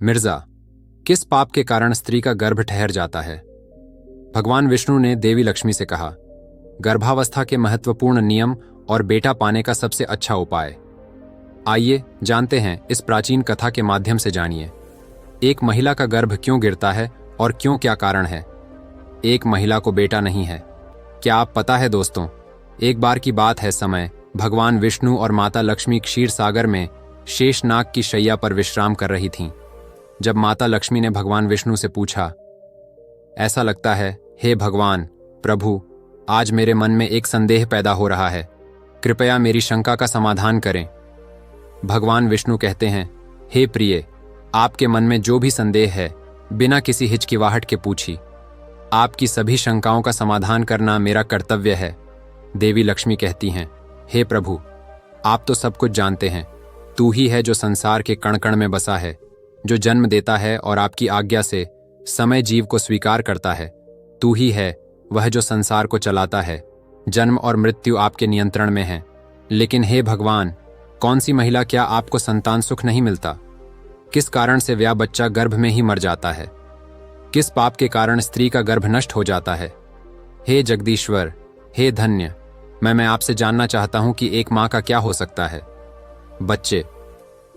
मिर्जा, किस पाप के कारण स्त्री का गर्भ ठहर जाता है? भगवान विष्णु ने देवी लक्ष्मी से कहा, गर्भावस्था के महत्वपूर्ण नियम और बेटा पाने का सबसे अच्छा उपाय। आइए जानते हैं इस प्राचीन कथा के माध्यम से। जानिए, एक महिला का गर्भ क्यों गिरता है और क्यों, क्या कारण है? एक महिला को बेटा नहीं है। क्या आप पता है दोस्तों, एक बार की बात है, समय भगवान विष्णु और माता लक्ष्मी क्षीर सागर में शेषनाग की शैया पर विश्राम कर रही थीं। जब माता लक्ष्मी ने भगवान विष्णु से पूछा, ऐसा लगता है हे भगवान प्रभु, आज मेरे मन में एक संदेह पैदा हो रहा है, कृपया मेरी शंका का समाधान करें। भगवान विष्णु कहते हैं, हे प्रिय, आपके मन में जो भी संदेह है बिना किसी हिचकिवाहट के पूछी। आपकी सभी शंकाओं का समाधान करना मेरा कर्तव्य है। देवी लक्ष्मी कहती हैं, हे प्रभु, आप तो सब कुछ जानते हैं। तू ही है जो संसार के कण कण में बसा है, जो जन्म देता है और आपकी आज्ञा से समय जीव को स्वीकार करता है। तू ही है वह जो संसार को चलाता है। जन्म और मृत्यु आपके नियंत्रण में है। लेकिन हे भगवान, कौन सी महिला, क्या आपको संतान सुख नहीं मिलता? किस कारण से वह बच्चा गर्भ में ही मर जाता है? किस पाप के कारण स्त्री का गर्भ नष्ट हो जाता है? हे जगदीश्वर, हे धन्य, मैं आपसे जानना चाहता हूं कि एक मां का क्या हो सकता है। बच्चे,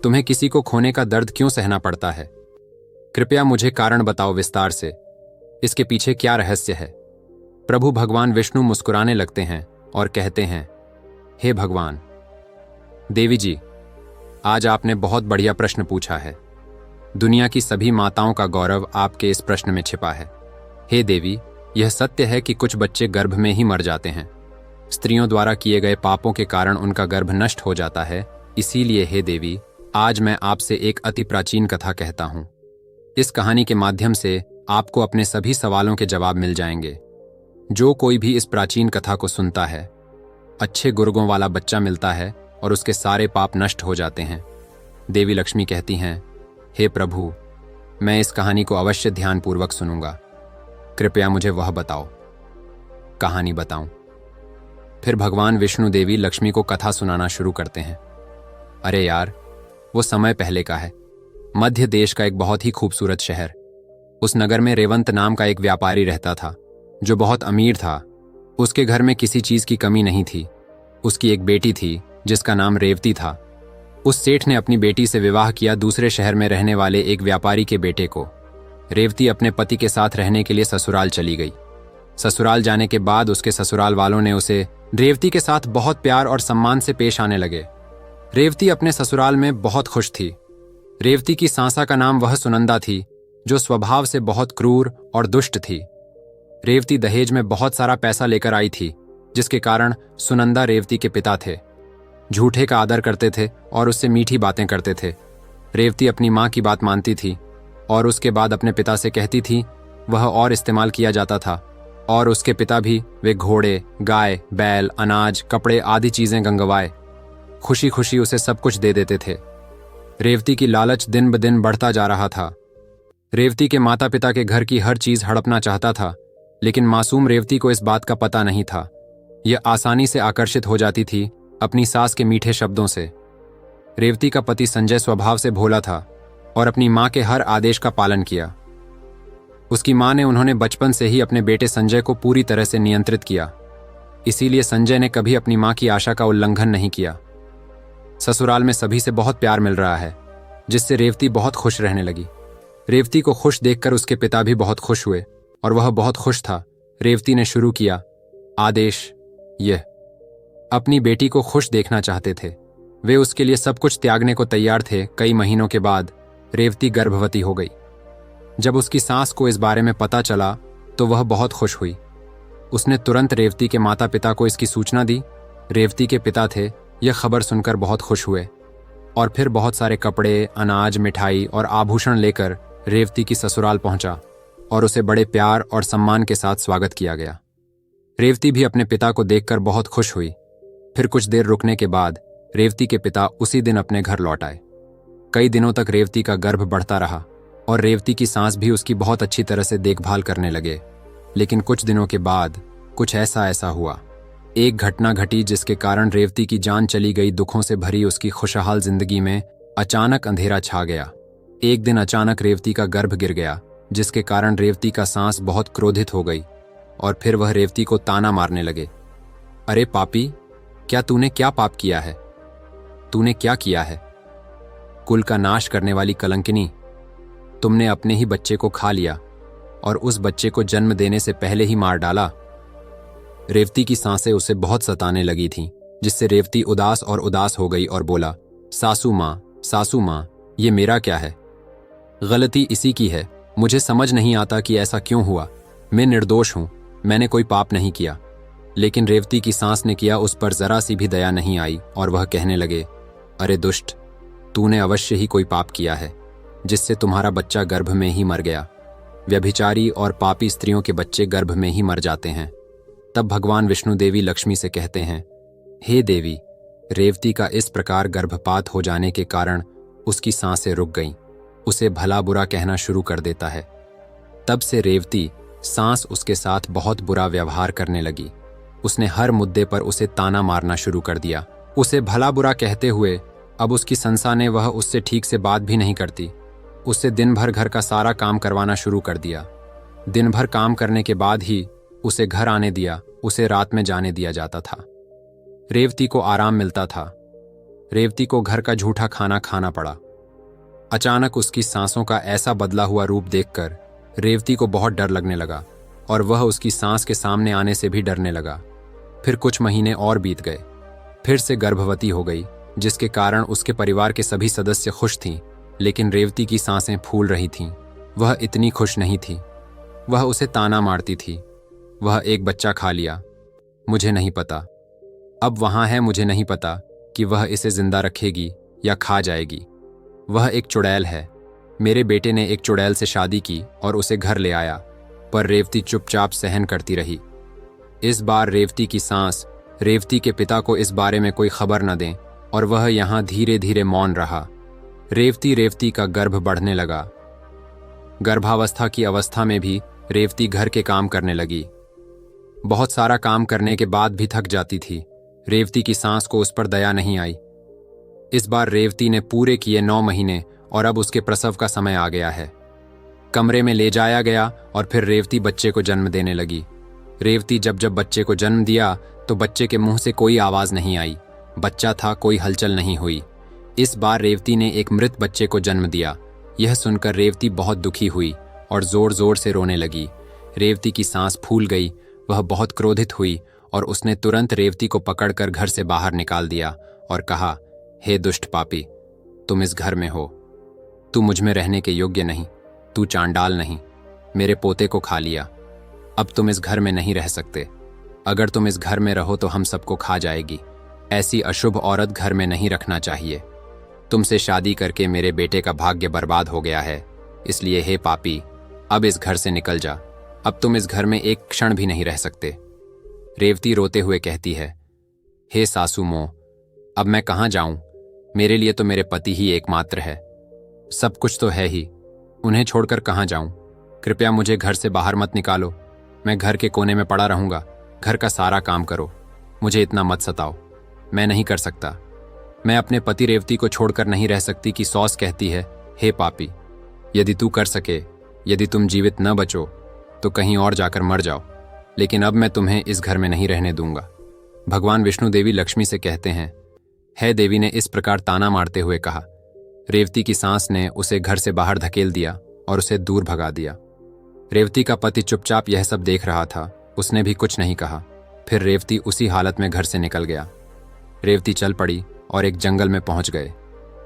तुम्हें किसी को खोने का दर्द क्यों सहना पड़ता है? कृपया मुझे कारण बताओ विस्तार से। इसके पीछे क्या रहस्य है? प्रभु भगवान विष्णु मुस्कुराने लगते हैं और कहते हैं, हे भगवान देवी जी, आज आपने बहुत बढ़िया प्रश्न पूछा है। दुनिया की सभी माताओं का गौरव आपके इस प्रश्न में छिपा है। हे देवी, यह सत्य है कि कुछ बच्चे गर्भ में ही मर जाते हैं। स्त्रियों द्वारा किए गए पापों के कारण उनका गर्भ नष्ट हो जाता है। इसीलिए हे देवी, आज मैं आपसे एक अति प्राचीन कथा कहता हूं। इस कहानी के माध्यम से आपको अपने सभी सवालों के जवाब मिल जाएंगे। जो कोई भी इस प्राचीन कथा को सुनता है, अच्छे गुर्गों वाला बच्चा मिलता है और उसके सारे पाप नष्ट हो जाते हैं। देवी लक्ष्मी कहती हैं, हे प्रभु, मैं इस कहानी को अवश्य ध्यानपूर्वक सुनूंगा। कृपया मुझे वह बताओ। कहानी बताऊं? फिर भगवान विष्णु देवी लक्ष्मी को कथा सुनाना शुरू करते हैं। अरे यार, वो समय पहले का है। मध्य देश का एक बहुत ही खूबसूरत शहर। उस नगर में रेवंत नाम का एक व्यापारी रहता था, जो बहुत अमीर था। उसके घर में किसी चीज की कमी नहीं थी। उसकी एक बेटी थी जिसका नाम रेवती था। उस सेठ ने अपनी बेटी से विवाह किया दूसरे शहर में रहने वाले एक व्यापारी के बेटे को। रेवती अपने पति के साथ रहने के लिए ससुराल चली गई। ससुराल जाने के बाद उसके ससुराल वालों ने उसे रेवती के साथ बहुत प्यार और सम्मान से पेश आने लगे। रेवती अपने ससुराल में बहुत खुश थी। रेवती की सासा का नाम वह सुनंदा थी, जो स्वभाव से बहुत क्रूर और दुष्ट थी। रेवती दहेज में बहुत सारा पैसा लेकर आई थी, जिसके कारण सुनंदा रेवती के पिता थे। झूठे का आदर करते थे और उससे मीठी बातें करते थे। रेवती अपनी माँ की बात मानती थी और उसके बाद अपने पिता से कहती थी वह और इस्तेमाल किया जाता था। और उसके पिता भी, वे घोड़े, गाय, बैल, अनाज, कपड़े आदि चीजें गंगवाए खुशी खुशी उसे सब कुछ दे देते थे। रेवती की लालच दिन ब दिन बढ़ता जा रहा था। रेवती के माता पिता के घर की हर चीज हड़पना चाहता था, लेकिन मासूम रेवती को इस बात का पता नहीं था। यह आसानी से आकर्षित हो जाती थी अपनी सास के मीठे शब्दों से। रेवती का पति संजय स्वभाव से भोला था और अपनी माँ के हर आदेश का पालन किया। उसकी माँ ने उन्होंने बचपन से ही अपने बेटे संजय को पूरी तरह से नियंत्रित किया। इसीलिए संजय ने कभी अपनी माँ की आशा का उल्लंघन नहीं किया। ससुराल में सभी से बहुत प्यार मिल रहा है, जिससे रेवती बहुत खुश रहने लगी। रेवती को खुश देखकर उसके पिता भी बहुत खुश हुए और वह बहुत खुश था। रेवती ने शुरू किया आदेश। यह अपनी बेटी को खुश देखना चाहते थे। वे उसके लिए सब कुछ त्यागने को तैयार थे। कई महीनों के बाद रेवती गर्भवती हो गई। जब उसकी सास को इस बारे में पता चला तो वह बहुत खुश हुई। उसने तुरंत रेवती के माता पिता को इसकी सूचना दी। रेवती के पिता थे, यह खबर सुनकर बहुत खुश हुए और फिर बहुत सारे कपड़े, अनाज, मिठाई और आभूषण लेकर रेवती की ससुराल पहुंचा और उसे बड़े प्यार और सम्मान के साथ स्वागत किया गया। रेवती भी अपने पिता को देखकर बहुत खुश हुई। फिर कुछ देर रुकने के बाद रेवती के पिता उसी दिन अपने घर लौट आए। कई दिनों तक रेवती का गर्भ बढ़ता रहा और रेवती की सास भी उसकी बहुत अच्छी तरह से देखभाल करने लगे। लेकिन कुछ दिनों के बाद कुछ ऐसा हुआ। एक घटना घटी जिसके कारण रेवती की जान चली गई। दुखों से भरी उसकी खुशहाल जिंदगी में अचानक अंधेरा छा गया। एक दिन अचानक रेवती का गर्भ गिर गया, जिसके कारण रेवती का सांस बहुत क्रोधित हो गई और फिर वह रेवती को ताना मारने लगे। अरे पापी, क्या तूने क्या पाप किया है? तूने क्या किया है? कुल का नाश करने वाली कलंकिनी, तुमने अपने ही बच्चे को खा लिया और उस बच्चे को जन्म देने से पहले ही मार डाला। रेवती की सांसें उसे बहुत सताने लगी थीं, जिससे रेवती उदास और उदास हो गई और बोला, सासू माँ, ये मेरा क्या है? गलती इसी की है। मुझे समझ नहीं आता कि ऐसा क्यों हुआ। मैं निर्दोष हूं, मैंने कोई पाप नहीं किया। लेकिन रेवती की सांस ने किया उस पर जरा सी भी दया नहीं आई और वह कहने लगे, अरे दुष्ट, तूने अवश्य ही कोई पाप किया है, जिससे तुम्हारा बच्चा गर्भ में ही मर गया। व्यभिचारी और पापी स्त्रियों के बच्चे गर्भ में ही मर जाते हैं। तब भगवान विष्णु देवी लक्ष्मी से कहते हैं, हे देवी, रेवती का इस प्रकार गर्भपात हो जाने के कारण उसकी सांसें रुक गईं। उसे भला बुरा कहना शुरू कर देता है। तब से रेवती सांस उसके साथ बहुत बुरा व्यवहार करने लगी। उसने हर मुद्दे पर उसे ताना मारना शुरू कर दिया। उसे भला बुरा कहते हुए अब उसकी संसा ने वह उससे ठीक से बात भी नहीं करती। उससे दिन भर घर का सारा काम करवाना शुरू कर दिया। दिन भर काम करने के बाद ही उसे घर आने दिया। उसे रात में जाने दिया जाता था। रेवती को आराम मिलता था। रेवती को घर का झूठा खाना खाना पड़ा। अचानक उसकी सांसों का ऐसा बदला हुआ रूप देखकर रेवती को बहुत डर लगने लगा और वह उसकी सांस के सामने आने से भी डरने लगा। फिर कुछ महीने और बीत गए। फिर से गर्भवती हो गई, जिसके कारण उसके परिवार के सभी सदस्य खुश थीं, लेकिन रेवती की सांसें फूल रही थीं। वह इतनी खुश नहीं थी। वह उसे ताना मारती थी। वह एक बच्चा खा लिया, मुझे नहीं पता। अब वहां है, मुझे नहीं पता कि वह इसे जिंदा रखेगी या खा जाएगी। वह एक चुड़ैल है। मेरे बेटे ने एक चुड़ैल से शादी की और उसे घर ले आया, पर रेवती चुपचाप सहन करती रही। इस बार रेवती की सांस रेवती के पिता को इस बारे में कोई खबर न दें और वह यहां धीरे धीरे मौन रहा। रेवती का गर्भ बढ़ने लगा। गर्भावस्था की अवस्था में भी रेवती घर के काम करने लगी। बहुत सारा काम करने के बाद भी थक जाती थी। रेवती की सांस को उस पर दया नहीं आई। इस बार रेवती ने पूरे किए 9 महीने और अब उसके प्रसव का समय आ गया है। कमरे में ले जाया गया और फिर रेवती बच्चे को जन्म देने लगी। रेवती जब बच्चे को जन्म दिया तो बच्चे के मुंह से कोई आवाज नहीं आई। बच्चा था, कोई हलचल नहीं हुई। इस बार रेवती ने एक मृत बच्चे को जन्म दिया। यह सुनकर रेवती बहुत दुखी हुई और जोर जोर से रोने लगी। रेवती की सांस फूल गई। वह बहुत क्रोधित हुई और उसने तुरंत रेवती को पकड़कर घर से बाहर निकाल दिया और कहा, हे दुष्ट पापी, तुम इस घर में हो। तू मुझ में रहने के योग्य नहीं। तू चांडाल नहीं। मेरे पोते को खा लिया। अब तुम इस घर में नहीं रह सकते। अगर तुम इस घर में रहो तो हम सबको खा जाएगी। ऐसी अशुभ औरत घर में नहीं रखना चाहिए। तुमसे शादी करके मेरे बेटे का भाग्य बर्बाद हो गया है। इसलिए हे पापी, अब इस घर से निकल जा। अब तुम इस घर में एक क्षण भी नहीं रह सकते। रेवती रोते हुए कहती है, हे सासू मों, अब मैं कहाँ जाऊं? मेरे लिए तो मेरे पति ही एकमात्र है। सब कुछ तो है ही, उन्हें छोड़कर कहाँ जाऊं? कृपया मुझे घर से बाहर मत निकालो। मैं घर के कोने में पड़ा रहूंगा। घर का सारा काम करो। मुझे इतना मत सताओ। मैं नहीं कर सकता। मैं अपने पति रेवती को छोड़कर नहीं रह सकती कि सॉस कहती है, हे पापी, यदि तू कर सके, यदि तुम जीवित न बचो तो कहीं और जाकर मर जाओ, लेकिन अब मैं तुम्हें इस घर में नहीं रहने दूंगा। भगवान विष्णु देवी लक्ष्मी से कहते हैं, है देवी ने इस प्रकार ताना मारते हुए कहा। रेवती की सांस ने उसे घर से बाहर धकेल दिया और उसे दूर भगा दिया। रेवती का पति चुपचाप यह सब देख रहा था। उसने भी कुछ नहीं कहा। फिर रेवती उसी हालत में घर से निकल गया। रेवती चल पड़ी और एक जंगल में पहुंच गए।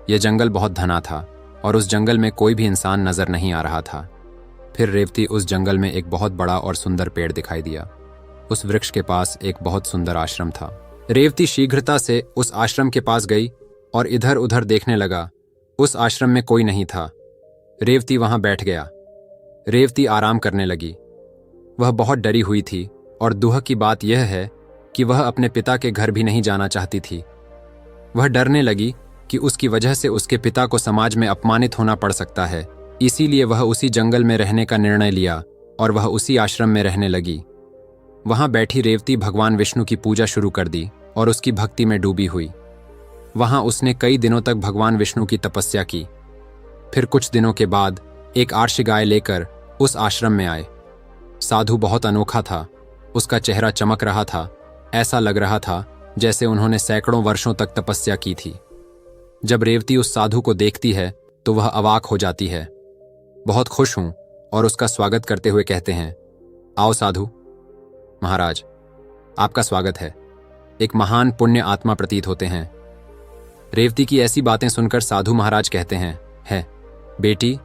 यह जंगल बहुत घना था और उस जंगल में कोई भी इंसान नजर नहीं आ रहा था। फिर रेवती उस जंगल में एक बहुत बड़ा और सुंदर पेड़ दिखाई दिया। उस वृक्ष के पास एक बहुत सुंदर आश्रम था। रेवती शीघ्रता से उस आश्रम के पास गई और इधर उधर देखने लगा। उस आश्रम में कोई नहीं था। रेवती वहां बैठ गया। रेवती आराम करने लगी। वह बहुत डरी हुई थी और दुख की बात यह है कि वह अपने पिता के घर भी नहीं जाना चाहती थी। वह डरने लगी कि उसकी वजह से उसके पिता को समाज में अपमानित होना पड़ सकता है। इसीलिए वह उसी जंगल में रहने का निर्णय लिया और वह उसी आश्रम में रहने लगी। वहां बैठी रेवती भगवान विष्णु की पूजा शुरू कर दी और उसकी भक्ति में डूबी हुई। वहां उसने कई दिनों तक भगवान विष्णु की तपस्या की। फिर कुछ दिनों के बाद एक आर्ष गाय लेकर उस आश्रम में आए। साधु बहुत अनोखा था। उसका चेहरा चमक रहा था। ऐसा लग रहा था जैसे उन्होंने सैकड़ों वर्षों तक तपस्या की थी। जब रेवती उस साधु को देखती है तो वह अवाक हो जाती है। बहुत खुश हूं और उसका स्वागत करते हुए कहते हैं, आओ साधु। महाराज, आपका स्वागत है। एक महान पुण्य आत्मा प्रतीत होते हैं। रेवती की ऐसी बातें सुनकर साधु महाराज कहते हैं, है बेटी,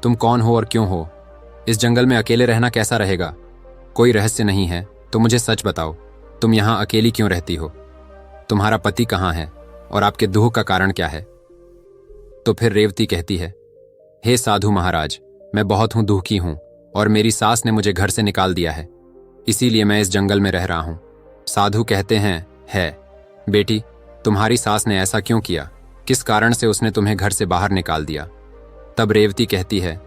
तुम कौन हो और क्यों हो? इस जंगल में अकेले रहना कैसा रहेगा? कोई रहस्य नहीं है तो मुझे सच बताओ, तुम यहां अकेली क्यों रहती हो? तुम्हारा पति कहाँ है और आपके दुख का कारण क्या है? तो फिर रेवती कहती है, हे साधु महाराज, मैं बहुत दुखी हूं और मेरी सास ने मुझे घर से निकाल दिया है, इसीलिए मैं इस जंगल में रह रहा हूं। साधु कहते हैं, है बेटी, तुम्हारी सास ने ऐसा क्यों किया? किस कारण से उसने तुम्हें घर से बाहर निकाल दिया? तब रेवती कहती है,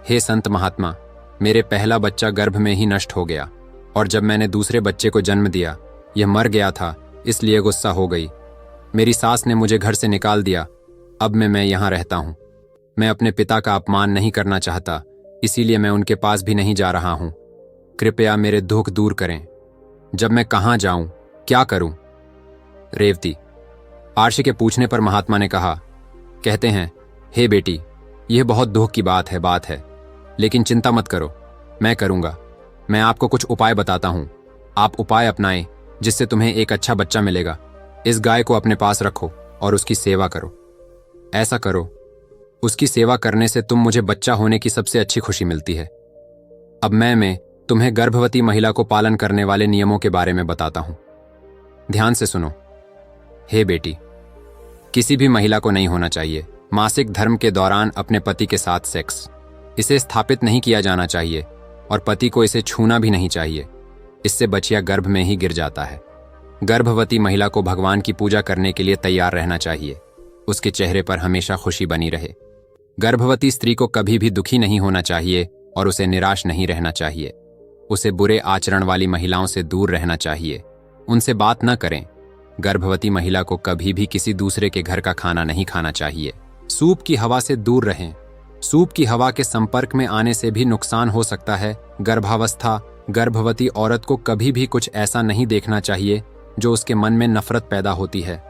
हे संत महात्मा, मेरे पहला बच्चा गर्भ में ही नष्ट हो गया और जब मैंने दूसरे बच्चे को जन्म दिया यह मर गया था, इसलिए गुस्सा हो गई। मेरी सास ने मुझे घर से निकाल दिया। अब मैं यहाँ रहता हूँ। मैं अपने पिता का अपमान नहीं करना चाहता, इसीलिए मैं उनके पास भी नहीं जा रहा हूँ। कृपया मेरे दुख दूर करें। जब मैं कहाँ जाऊं, क्या करूं? रेवती, आर्षि के पूछने पर महात्मा ने कहा, कहते हैं, हे बेटी, यह बहुत दुख की बात है, लेकिन चिंता मत करो, मैं करूंगा। मैं आपको कुछ उपाय बताता हूं। आप उपाय अपनाएं जिससे तुम्हें एक अच्छा बच्चा मिलेगा। इस गाय को अपने पास रखो और उसकी सेवा करो। ऐसा करो, उसकी सेवा करने से तुम मुझे बच्चा होने की सबसे अच्छी खुशी मिलती है। अब मैं तुम्हें गर्भवती महिला को पालन करने वाले नियमों के बारे में बताता हूं। ध्यान से सुनो। हे बेटी, किसी भी महिला को नहीं होना चाहिए मासिक धर्म के दौरान अपने पति के साथ सेक्स। इसे स्थापित नहीं किया जाना चाहिए और पति को इसे छूना भी नहीं चाहिए। इससे बच्चा गर्भ में ही गिर जाता है। गर्भवती महिला को भगवान की पूजा करने के लिए तैयार रहना चाहिए। उसके चेहरे पर हमेशा खुशी बनी रहे। गर्भवती स्त्री को कभी भी दुखी नहीं होना चाहिए और उसे निराश नहीं रहना चाहिए। उसे बुरे आचरण वाली महिलाओं से दूर रहना चाहिए। उनसे बात न करें। गर्भवती महिला को कभी भी किसी दूसरे के घर का खाना नहीं खाना चाहिए। सूप की हवा से दूर रहें। सूप की हवा के संपर्क में आने से भी नुकसान हो सकता है। गर्भवती औरत को कभी भी कुछ ऐसा नहीं देखना चाहिए जो उसके मन में नफरत पैदा होती है।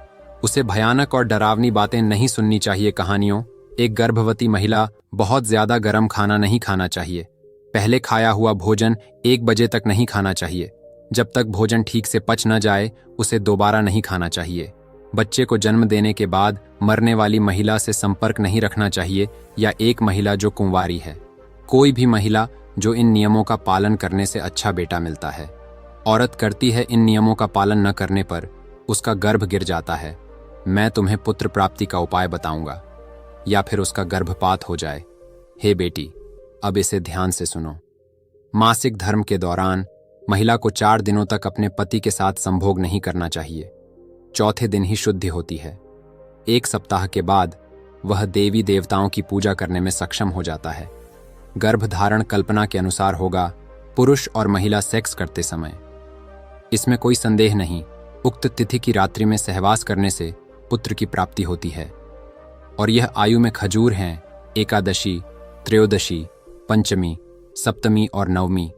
उसे भयानक और डरावनी बातें नहीं सुननी चाहिए। कहानियों, एक गर्भवती महिला बहुत ज्यादा गर्म खाना नहीं खाना चाहिए। पहले खाया हुआ भोजन 1 बजे तक नहीं खाना चाहिए। जब तक भोजन ठीक से पच न जाए उसे दोबारा नहीं खाना चाहिए। बच्चे को जन्म देने के बाद मरने वाली महिला से संपर्क नहीं रखना चाहिए या एक महिला जो कुंवारी है। कोई भी महिला जो इन नियमों का पालन करने से अच्छा बेटा मिलता है। औरत करती है इन नियमों का पालन न करने पर उसका गर्भ गिर जाता है। मैं तुम्हें पुत्र प्राप्ति का उपाय बताऊंगा या फिर उसका गर्भपात हो जाए। हे बेटी, अब इसे ध्यान से सुनो। मासिक धर्म के दौरान महिला को 4 दिनों तक अपने पति के साथ संभोग नहीं करना चाहिए। चौथे दिन ही शुद्धि होती है। 1 सप्ताह के बाद वह देवी देवताओं की पूजा करने में सक्षम हो जाता है। गर्भधारण कल्पना के अनुसार होगा पुरुष और महिला सेक्स करते समय। इसमें कोई संदेह नहीं, उक्त तिथि की रात्रि में सहवास करने से पुत्र की प्राप्ति होती है। और यह आयु में खजूर हैं एकादशी, त्रयोदशी, पंचमी, सप्तमी और नवमी।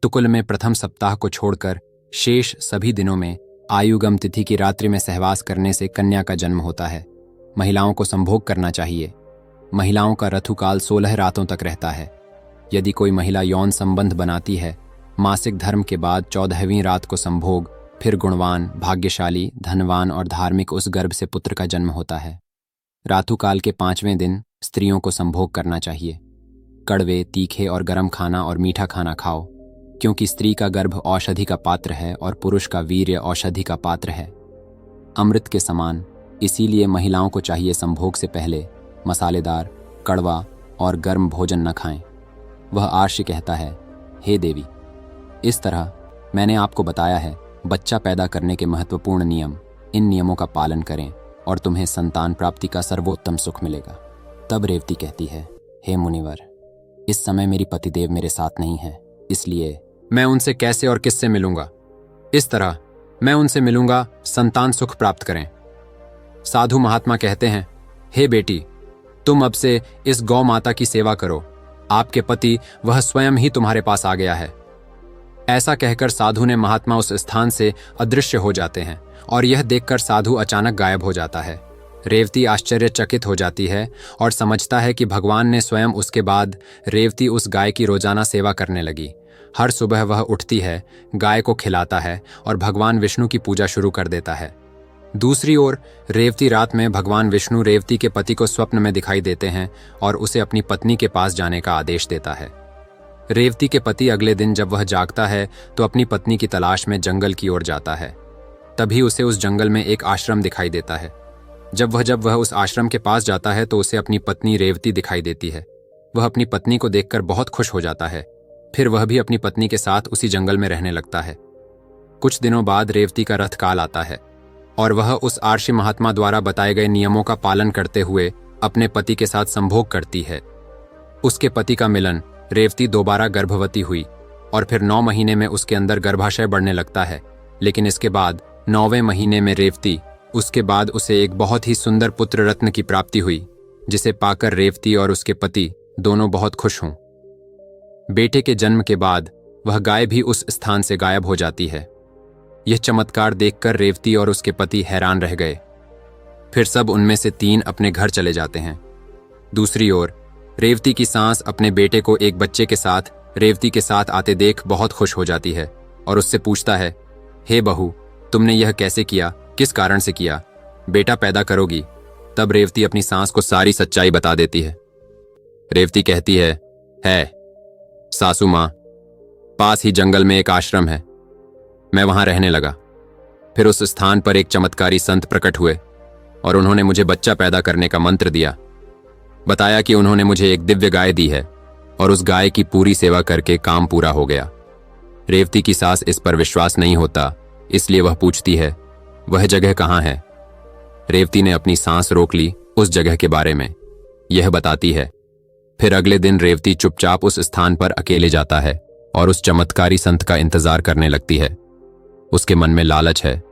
तुकुल में प्रथम सप्ताह को छोड़कर शेष सभी दिनों में आयुगम तिथि की रात्रि में सहवास करने से कन्या का जन्म होता है। महिलाओं को संभोग करना चाहिए। महिलाओं का ऋतुकाल 16 रातों तक रहता है। यदि कोई महिला यौन संबंध बनाती है, मासिक धर्म के बाद 14वीं रात को संभोग, फिर गुणवान, भाग्यशाली, धनवान और धार्मिक उस गर्भ से पुत्र का जन्म होता है। रातुकाल के 5वें दिन स्त्रियों को संभोग करना चाहिए। कड़वे, तीखे और गर्म खाना और मीठा खाना खाओ, क्योंकि स्त्री का गर्भ औषधि का पात्र है और पुरुष का वीर्य औषधि का पात्र है, अमृत के समान। इसीलिए महिलाओं को चाहिए संभोग से पहले मसालेदार, कड़वा और गर्म भोजन न खाएं। वह आर्षि कहता है, हे देवी, इस तरह मैंने आपको बताया है बच्चा पैदा करने के महत्वपूर्ण नियम। इन नियमों का पालन करें और तुम्हें संतान प्राप्ति का सर्वोत्तम सुख मिलेगा। तब रेवती कहती है, हे मुनिवर, इस समय मेरी पतिदेव मेरे साथ नहीं है, इसलिए मैं उनसे कैसे और किससे मिलूंगा? इस तरह मैं उनसे मिलूंगा, संतान सुख प्राप्त करें। साधु महात्मा कहते हैं, हे बेटी, तुम अब से इस गौ माता की सेवा करो, आपके पति वह स्वयं ही तुम्हारे पास आ गया है। ऐसा कहकर साधु ने महात्मा उस स्थान से अदृश्य हो जाते हैं और यह देखकर साधु अचानक गायब हो जाता है। रेवती आश्चर्यचकित हो जाती है और समझता है कि भगवान ने स्वयं। उसके बाद रेवती उस गाय की रोजाना सेवा करने लगी। हर सुबह वह उठती है, गाय को खिलाता है और भगवान विष्णु की पूजा शुरू कर देता है। दूसरी ओर रेवती रात में भगवान विष्णु रेवती के पति को स्वप्न में दिखाई देते हैं और उसे अपनी पत्नी के पास जाने का आदेश देता है। रेवती के पति अगले दिन जब वह जागता है तो अपनी पत्नी की तलाश में जंगल की ओर जाता है। तभी उसे उस जंगल में एक आश्रम दिखाई देता है। जब वह उस आश्रम के पास जाता है तो उसे अपनी पत्नी रेवती दिखाई देती है। वह अपनी पत्नी को देखकर बहुत खुश हो जाता है। फिर वह भी अपनी पत्नी के साथ उसी जंगल में रहने लगता है। कुछ दिनों बाद रेवती का रथ काल आता है और वह उस आर्षि महात्मा द्वारा बताए गए नियमों का पालन करते हुए अपने पति के साथ संभोग करती है। उसके पति का मिलन, रेवती दोबारा गर्भवती हुई और फिर 9 महीने में उसके अंदर गर्भाशय बढ़ने लगता है। लेकिन इसके बाद 9वें महीने में रेवती उसके बाद उसे एक बहुत ही सुंदर पुत्र रत्न की प्राप्ति हुई, जिसे पाकर रेवती और उसके पति दोनों बहुत खुश हों। बेटे के जन्म के बाद वह गाय भी उस स्थान से गायब हो जाती है। यह चमत्कार देखकर रेवती और उसके पति हैरान रह गए। फिर सब उनमें से 3 अपने घर चले जाते हैं। दूसरी ओर रेवती की सास अपने बेटे को एक बच्चे के साथ रेवती के साथ आते देख बहुत खुश हो जाती है और उससे पूछता है, हे बहू, तुमने यह कैसे किया, किस कारण से किया, बेटा पैदा करोगी? तब रेवती अपनी सास को सारी सच्चाई बता देती है। रेवती कहती है सासू माँ, पास ही जंगल में एक आश्रम है, मैं वहां रहने लगा। फिर उस स्थान पर एक चमत्कारी संत प्रकट हुए और उन्होंने मुझे बच्चा पैदा करने का मंत्र दिया। बताया कि उन्होंने मुझे एक दिव्य गाय दी है और उस गाय की पूरी सेवा करके काम पूरा हो गया। रेवती की सास इस पर विश्वास नहीं होता, इसलिए वह पूछती है, वह जगह कहाँ है? रेवती ने अपनी सांस रोक ली उस जगह के बारे में। यह बताती है। फिर अगले दिन रेवती चुपचाप उस स्थान पर अकेले जाता है और उस चमत्कारी संत का इंतजार करने लगती है। उसके मन में लालच है।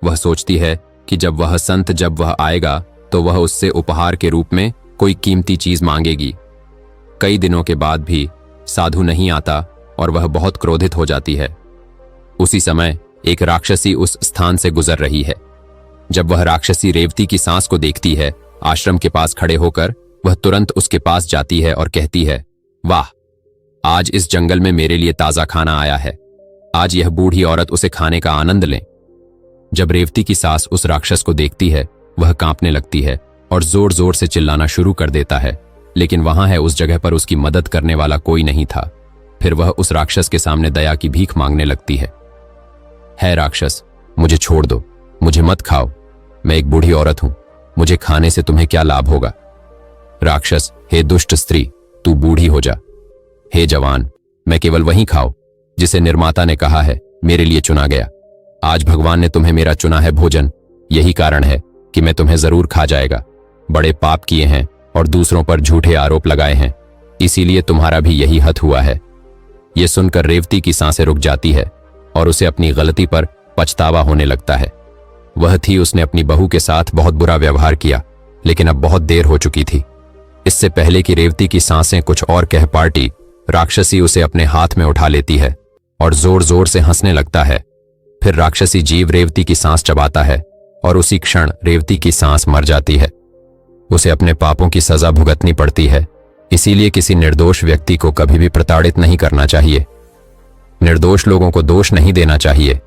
वह सोचती है कि जब वह आएगा तो वह उससे उपहार के रूप में कोई कीमती चीज मांगेगी। कई दिनों के बाद भी साधु नहीं आता और वह बहुत क्रोधित हो जाती है। उसी समय एक राक्षसी उस स्थान से गुजर रही है। जब वह राक्षसी रेवती की सांस को देखती है, आश्रम के पास खड़े होकर वह तुरंत उसके पास जाती है और कहती है, वाह, आज इस जंगल में मेरे लिए ताजा खाना आया है, आज यह बूढ़ी औरत उसे खाने का आनंद लें। जब रेवती की सास उस राक्षस को देखती है, वह कांपने लगती है और जोर जोर से चिल्लाना शुरू कर देता है, लेकिन वहां है उस जगह पर उसकी मदद करने वाला कोई नहीं था। फिर वह उस राक्षस के सामने दया की भीख मांगने लगती है राक्षस, मुझे छोड़ दो, मुझे मत खाओ, मैं एक बूढ़ी औरत हूं, मुझे खाने से तुम्हें क्या लाभ होगा? राक्षस, हे दुष्ट स्त्री, तू बूढ़ी हो जा। हे जवान, मैं केवल वही खाओ जिसे निर्माता ने कहा है मेरे लिए चुना गया। आज भगवान ने तुम्हें मेरा चुना है भोजन, यही कारण है कि मैं तुम्हें जरूर खा जाएगा। बड़े पाप किए हैं और दूसरों पर झूठे आरोप लगाए हैं, इसीलिए तुम्हारा भी यही हद हुआ है। यह सुनकर रेवती की सांसें रुक जाती है और उसे अपनी गलती पर पछतावा होने लगता है। वह थी उसने अपनी बहू के साथ बहुत बुरा व्यवहार किया, लेकिन अब बहुत देर हो चुकी थी। इससे पहले कि रेवती की सांसें कुछ और कह पार्टी, राक्षसी उसे अपने हाथ में उठा लेती है और जोर जोर से हंसने लगता है। फिर राक्षसी जीव रेवती की सांस चबाता है और उसी क्षण रेवती की सांस मर जाती है। उसे अपने पापों की सजा भुगतनी पड़ती है, इसीलिए किसी निर्दोष व्यक्ति को कभी भी प्रताड़ित नहीं करना चाहिए। निर्दोष लोगों को दोष नहीं देना चाहिए।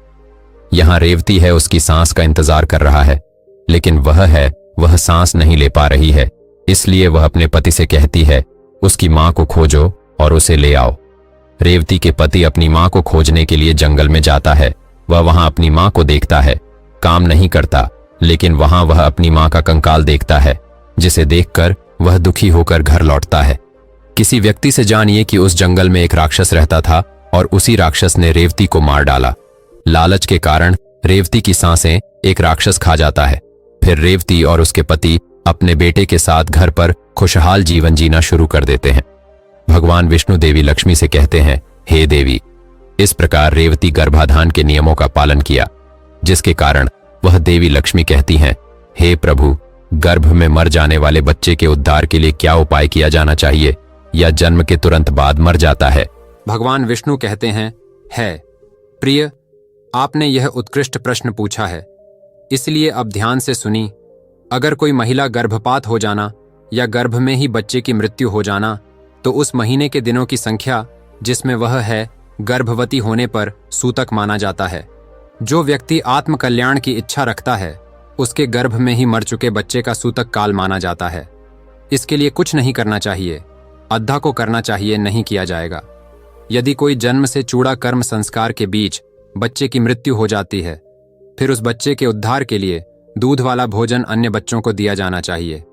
यहां रेवती है, उसकी सांस का इंतजार कर रहा है, लेकिन वह सांस नहीं ले पा रही है। इसलिए वह अपने पति से कहती है, उसकी मां को खोजो और उसे ले आओ। रेवती के पति अपनी मां को खोजने के लिए जंगल में जाता है। वह वहां अपनी मां को देखता है, काम नहीं करता, लेकिन वहां वह अपनी मां का कंकाल देखता है, जिसे देखकर वह दुखी होकर घर लौटता है। किसी व्यक्ति से जानिए कि उस जंगल में एक राक्षस रहता था और उसी राक्षस ने रेवती को मार डाला। लालच के कारण रेवती की सांसें एक राक्षस खा जाता है। फिर रेवती और उसके पति अपने बेटे के साथ घर पर खुशहाल जीवन जीना शुरू कर देते हैं। भगवान विष्णु देवी लक्ष्मी से कहते हैं, हे देवी, इस प्रकार रेवती गर्भाधान के नियमों का पालन किया, जिसके कारण वह देवी लक्ष्मी कहती हैं, हे प्रभु, गर्भ में मर जाने वाले बच्चे के उद्धार के लिए क्या उपाय किया जाना चाहिए, या जन्म के तुरंत बाद मर जाता है? भगवान विष्णु कहते हैं, है प्रिय, आपने यह उत्कृष्ट प्रश्न पूछा है, इसलिए अब ध्यान से सुनी। अगर कोई महिला गर्भपात हो जाना या गर्भ में ही बच्चे की मृत्यु हो जाना, तो उस महीने के दिनों की संख्या जिसमें वह है गर्भवती होने पर सूतक माना जाता है। जो व्यक्ति आत्मकल्याण की इच्छा रखता है, उसके गर्भ में ही मर चुके बच्चे का सूतक काल माना जाता है। इसके लिए कुछ नहीं करना चाहिए, अद्धा को करना चाहिए, नहीं किया जाएगा। यदि कोई जन्म से चूड़ा कर्म संस्कार के बीच बच्चे की मृत्यु हो जाती है, फिर उस बच्चे के उद्धार के लिए दूध वाला भोजन अन्य बच्चों को दिया जाना चाहिए।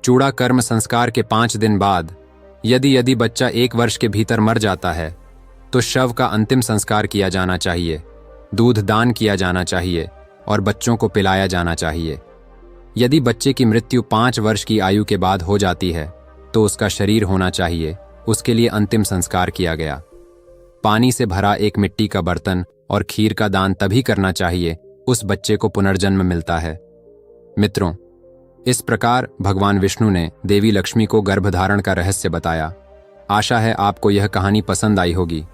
चूड़ा कर्म संस्कार के 5 दिन बाद यदि बच्चा 1 वर्ष के भीतर मर जाता है, तो शव का अंतिम संस्कार किया जाना चाहिए, दूध दान किया जाना चाहिए और बच्चों को पिलाया जाना चाहिए। यदि बच्चे की मृत्यु 5 वर्ष की आयु के बाद हो जाती है, तो उसका शरीर होना चाहिए, उसके लिए अंतिम संस्कार किया गया। पानी से भरा एक मिट्टी का बर्तन और खीर का दान तभी करना चाहिए उस बच्चे को पुनर्जन्म मिलता है। मित्रों, इस प्रकार भगवान विष्णु ने देवी लक्ष्मी को गर्भधारण का रहस्य बताया। आशा है आपको यह कहानी पसंद आई होगी।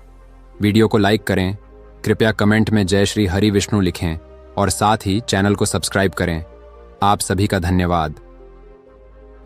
वीडियो को लाइक करें, कृपया कमेंट में जय श्री हरि विष्णु लिखें और साथ ही चैनल को सब्सक्राइब करें। आप सभी का धन्यवाद।